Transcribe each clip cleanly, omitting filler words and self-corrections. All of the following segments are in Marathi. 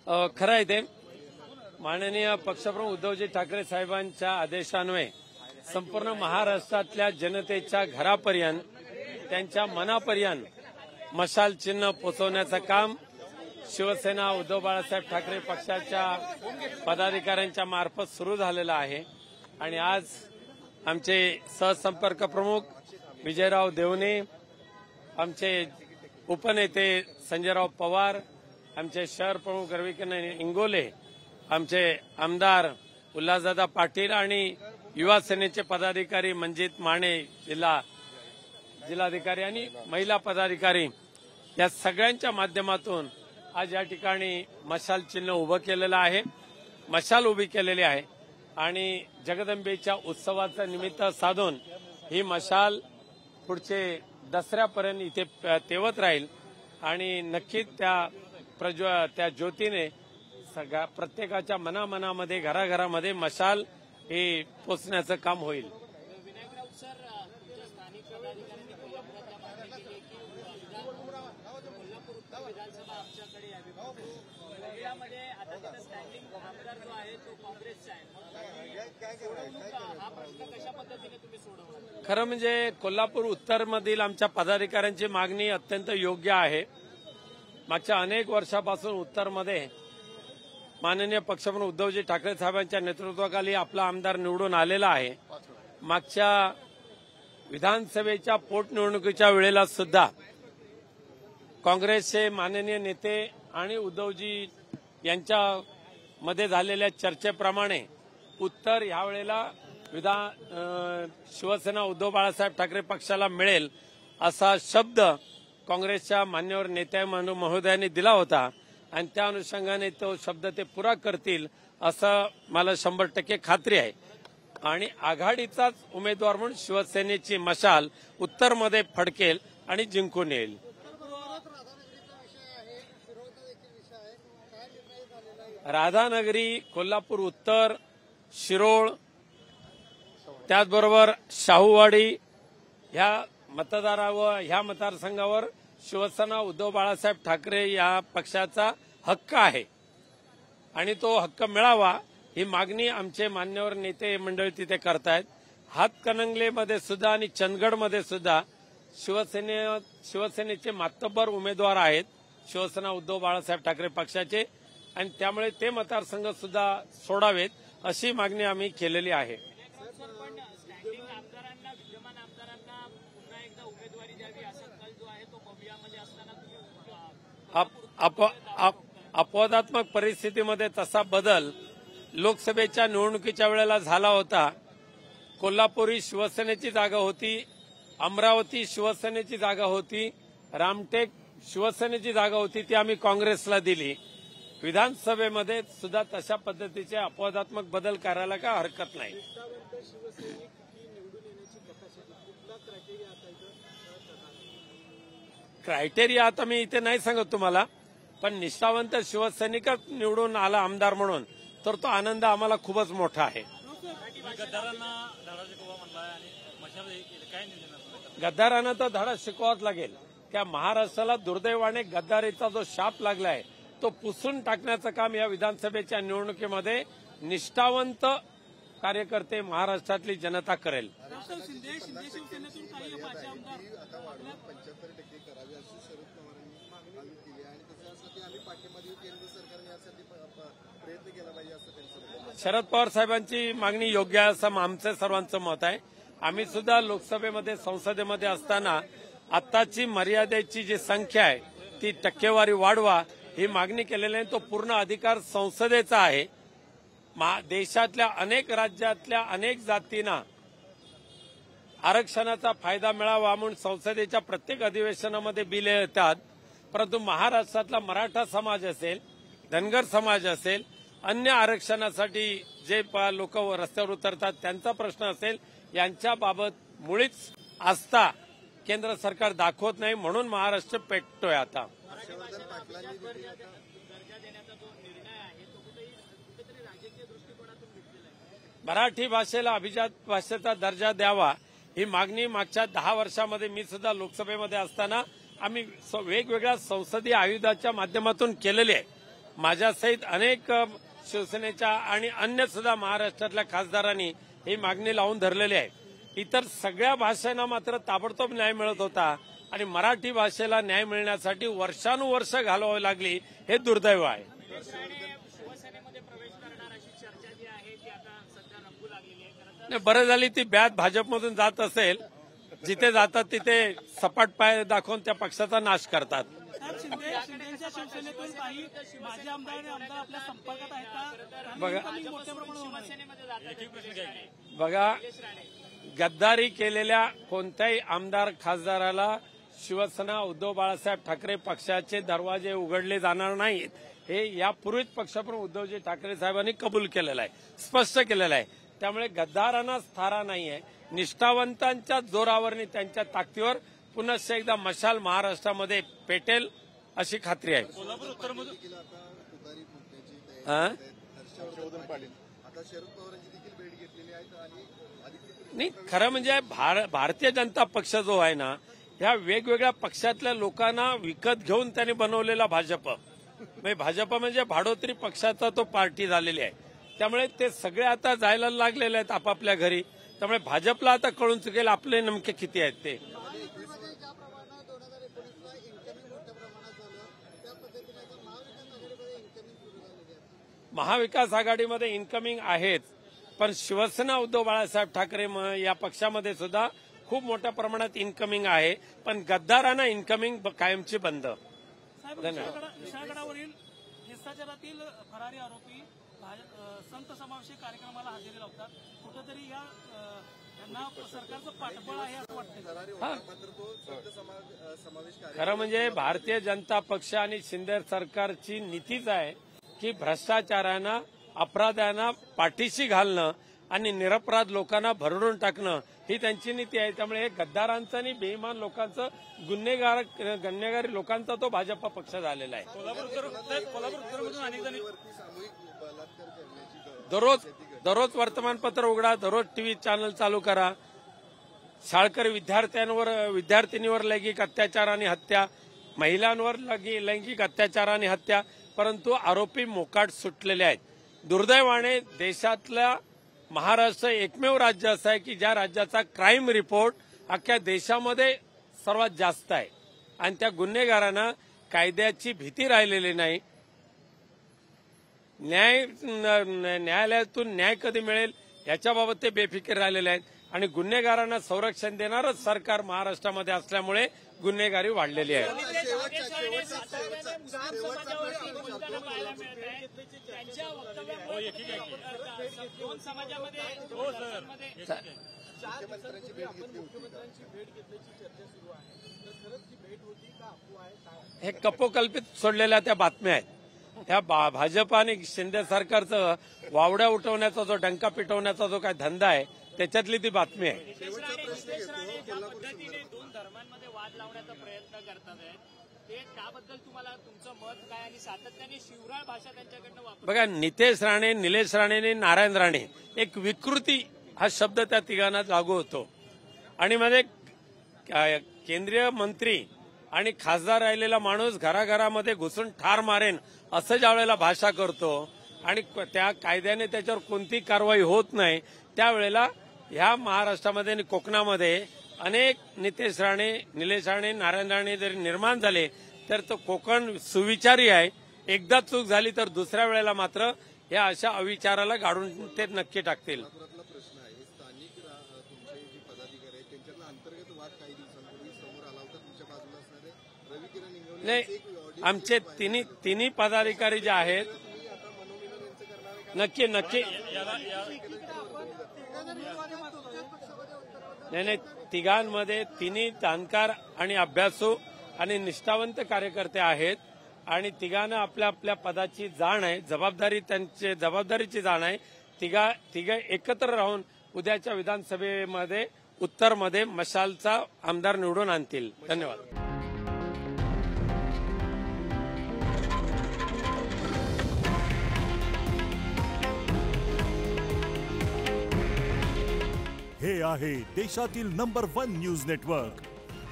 खरं आहे ते माननीय पक्षप्रमुख उद्धवजी ठाकरे साहेबांच्या आदेशान्वये संपूर्ण महाराष्ट्रातल्या जनतेच्या घरापर्यंत त्यांच्या मनापर्यंत मशाल चिन्ह पोहोचवण्याचं काम शिवसेना उद्धव बाळासाहेब ठाकरे पक्षाच्या पदाधिकाऱ्यांच्या मार्फत सुरू झालेलं आहे। आणि आज आमचे सहसंपर्क प्रमुख विजयराव देवणे, आमचे उपनेते संजयराव पवार, आमचे शहर प्रमुख रविकिरण इंगोले, आमचे आमदार उल्हासदादा पाटील आणि युवा सेनेचे पदाधिकारी मंजित माने, जिल्हाधिकारी आणि महिला पदाधिकारी या सगळ्यांच्या माध्यमातून आज या ठिकाणी मशाल चिन्ह उभं केलेलं आहे, मशाल उभी केलेली आहे आणि जगदंबेच्या उत्सवाचा निमित्त साधून ही मशाल पुढचे दसऱ्यापर्यंत इथे तेवत राहील आणि नक्कीच त्या ज्योतीने सगळ्या प्रत्येकाच्या मनामनामध्ये घराघरामध्ये मशाल हे पोचण्याचं काम होईल। खरं म्हणजे कोल्हापूर उत्तरमधील आमच्या पदाधिकाऱ्यांची मागणी अत्यंत योग्य आहे। मागच्या अनेक वर्षापासून उत्तरमध्ये माननीय पक्षप्रमुख उद्धवजी ठाकरे साहेबांच्या नेतृत्वाखाली आपला आमदार निवडून आलेला आहे। मागच्या विधानसभेच्या पोटनिवडणुकीच्या वेळेला सुद्धा काँग्रेसचे माननीय नेते आणि उद्धवजी यांच्यामध्ये झालेल्या चर्चेप्रमाणे उत्तर यावेळेला शिवसेना उद्धव बाळासाहेब ठाकरे पक्षाला मिळेल असा शब्द काँग्रेसच्या मान्यवर नेत्या महोदयांनी दिला होता आणि त्या अनुषंगाने तो शब्द ते पुरा करतील असं मला 100% खात्री आहे। आणि आघाडीचाच उमेदवार म्हणून शिवसेनेची मशाल उत्तरमध्ये फडकेल आणि जिंकून येईल। राधानगरी, कोल्हापूर उत्तर, शिरोळ, त्याचबरोबर शाहूवाडी ह्या मतदारसंघावर शिवसेना उद्धव बाळासाहेब ठाकरे या पक्षाचा हक्क आहे आणि तो हक्क मिळावा ही मागणी आमचे मान्यवर नेते मंडळी तिथे करतायत। हातकणंगलेमध्ये सुद्धा आणि चंदगडमध्ये सुद्धा शिवसेनेचे मातब्बर उमेदवार आहेत शिवसेना उद्धव बाळासाहेब ठाकरे पक्षाचे आणि त्यामुळे ते मतदारसंघ सुद्धा सोडावेत अशी मागणी आम्ही केलेली आहे। अपवादात्मक परिस्थितीमध्ये तसा बदल लोकसभेच्या निवडणुकीच्या वेळेला झाला होता। कोल्हापुरी शिवसेनेची जागा होती, अमरावती शिवसेनेची जागा होती, रामटेक शिवसेनेची जागा होती, ती आम्ही काँग्रेसला दिली। विधानसभेमध्ये सुद्धा तशा पद्धतीचे अपवादात्मक बदल करायला काय हरकत नाही। क्रायटेरिया आता मी इथे नाही सांगत तुम्हाला, पण निष्ठावंत शिवसैनिकच निवडून आला आमदार म्हणून तर तो आनंद आम्हाला खूपच मोठा आहे। गद्दारांना तर धडा शिकवावाच लागेल। त्या महाराष्ट्राला दुर्दैवाने गद्दारीचा जो शाप लागलाय तो पुसून टाकण्याचं काम या विधानसभेच्या निवडणुकीमध्ये निष्ठावंत कार्यकर्ते महाराष्ट्रातली जनता करेल। शरद पवार साहेबांची मागणी योग्य आहे असं आमचं सर्वांचं मत आहे। आम्ही सुद्धा लोकसभेमध्ये संसदेमध्ये असताना आत्ताची मर्यादेची जी संख्या आहे ती टक्केवारी वाढवा ही मागणी केलेली आहे। तो पूर्ण अधिकार संसदेचा आहे। देशातल्या अनेक राज्यातल्या अनेक जातींना आरक्षणाचा फायदा मिळावा म्हणून संसदेच्या प्रत्येक अधिवेशनामध्ये बिले येतात, परंतु महाराष्ट्रातला मराठा समाज असेल, धनगर समाज असेल, अन्य आरक्षणासाठी जे लोक रस्त्यावर उतरतात त्यांचा प्रश्न असेल, यांच्याबाबत मुळीच आस्था केंद्र सरकार दाखवत नाही म्हणून महाराष्ट्र पेटतोय। आता मराठी भाषेला अभिजात भाषेचा दर्जा द्यावा ही मागणी मागच्या 10 वर्षामध्ये मी सुद्धा लोकसभेमध्ये असताना आम्ही वेगवेगळ्या संसदीय आयुधाच्या माध्यमातून केलेली आहे। माझ्यासहित अनेक शिवसेनेच्या आणि अन्य सुद्धा महाराष्ट्रातल्या खासदारांनी ही मागणी लावून धरलेली आहे. इतर सगळ्या भाषांना मात्र ताबडतोब न्याय मिळत होता आणि मराठी भाषेला न्याय मिळण्यासाठी वर्षानुवर्ष घालवावी लागली, हे दुर्दैव आहे. बरं झाली ती बॅच भाजपमधून जात असेल, जिथे जातात तिथे सपाट पाय दाखवून त्या पक्षाचा नाश करतात. बघा, गद्दारी केलेल्या कोणत्याही आमदार खासदाराला शिवसेना उद्धव बाळासाहेब ठाकरे पक्षाचे दरवाजे उघडले जाणार नाहीत, हे यापूर्वीच पक्षप्रमुख उद्धवजी ठाकरे साहेबांनी कबूल केलेलं आहे, स्पष्ट केलेलं आहे. त्यामुळे गद्दारांना थारा नाहीये. निष्ठावंतांच्या जोरावर आणि त्यांच्या ताकदीवर पुन्हा एकदा मशाल महाराष्ट्रामध्ये पेटेल अशी खात्री आहे. नाही, खरं म्हणजे भारतीय जनता पक्ष जो आहे ना, ह्या वेगवेगळ्या पक्षातल्या लोकांना विकत घेऊन त्यांनी बनवलेला भाजप म्हणजे भाडोत्री पक्षाचा तो पार्टी झालेली आहे. त्यामुळे ते सगळे आता जायला लागलेले आहेत आपापल्या घरी. त्यामुळे भाजपला आता कळून चुकेल आपले नेमके किती आहेत ते. महाविकास आघाडीमध्ये इन्कमिंग आहेत, पण शिवसेना उद्धव बाळासाहेब ठाकरे या पक्षामध्ये सुद्धा खूप मोठ्या प्रमाणात इन्कमिंग आहे, पण गद्दारांना इन्कमिंग कायमची बंद. धन्यवाद. भ्रष्टाचारातील फरारी आरोपी संत समावेशी कार्यक्रमाला हजेरी लावतात, कुठेतरी यांना सरकारचं पाठबळ आहे असं वाटतं. खरं म्हणजे भारतीय जनता पक्ष आणि शिंदे सरकारची नीतीच आहे की भ्रष्टाचारांना, अपराध्यांना पाठीशी घालणं आणि निरपराध लोकांना भरडून टाकणं ही त्यांची नीती आहे. त्यामुळे हे गद्दारांचं आणि बेईमान लोकांचं, गुन्हेगारी लोकांचा तो भाजप पक्ष झालेला आहे. दररोज वर्तमानपत्र उघडा, दररोज टीव्ही चॅनल चालू करा. शाळकरी विद्यार्थिनीवर लैंगिक अत्याचार आणि हत्या, महिलांवर लैंगिक अत्याचार आणि हत्या, परंतु आरोपी मोकाट सुटलेले आहेत. दुर्दैवाने देशातल्या महाराष्ट्र एकमेव राज्य असं आहे की ज्या राज्याचा क्राईम रिपोर्ट अख्ख्या देशामध्ये सर्वात जास्त आहे आणि त्या गुन्हेगारांना कायद्याची भीती राहिलेली नाही. न्यायालयातून न्याय कधी मिळेल याच्याबाबत ते बेफिकीर राहिलेले आहेत आणि गुन्हेगारांना संरक्षण देणारच सरकार महाराष्ट्रामध्ये असल्यामुळे गुन्हेगारी वाढलेली आहे. हे कपोकल्पित सोडलेल्या त्या बातम्या आहेत. त्या भाजप आणि शिंदे सरकारचं वावड्या उठवण्याचा जो, डंका पिटवण्याचा जो काय धंदा आहे त्याच्यातली ती बातमी आहे. दोन धर्मांमध्ये वाद लावण्याचा प्रयत्न करतात, त्याबद्दल तुम्हाला तुमचं मत काय? आणि सातत्याने शिवराळ भाषा त्यांच्याकडनं वापर. बघा, नितेश राणे, निलेश राणे आणि नारायण राणे, एक विकृती हा शब्द त्या तिघांना लागू होतो. आणि म्हणजे केंद्रीय मंत्री आणि खासदार राहिलेला माणूस घराघरामध्ये घुसून ठार मारेन असं ज्या वेळेला भाषा करतो आणि त्या कायद्याने त्याच्यावर कोणती कारवाई होत नाही, त्यावेळेला ह्या महाराष्ट्रामध्ये आणि कोकणामध्ये अनेक नितेश राणे, निलेश राणे, नारायण राणे जरी निर्माण झाले तर तो कोकण सुविचारी आहे. एकदा चूक झाली तर दुसऱ्या वेळेला मात्र या अशा अविचाराला गाडून ते नक्की टाकतील. नाही, आमचे तिन्ही पदाधिकारी जे आहेत नक्की नाही, तिघांमध्ये तिन्ही जाणकार आणि अभ्यासू आणि निष्ठावंत कार्यकर्ते आहेत आणि तिघांना आपल्या आपल्या पदाची जाण आहे, जबाबदारीची जाण आहे. तिघ एकत्र राहून उद्याच्या विधानसभेमध्ये उत्तरमध्ये मशालचा आमदार निवडून आणतील. धन्यवाद. हे आहे देशातील नंबर 1 न्यूज नेटवर्क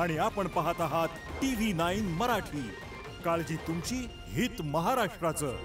आणि आपण पाहत आहात TV9 मराठी. काळजी तुमची, हित महाराष्ट्राचं.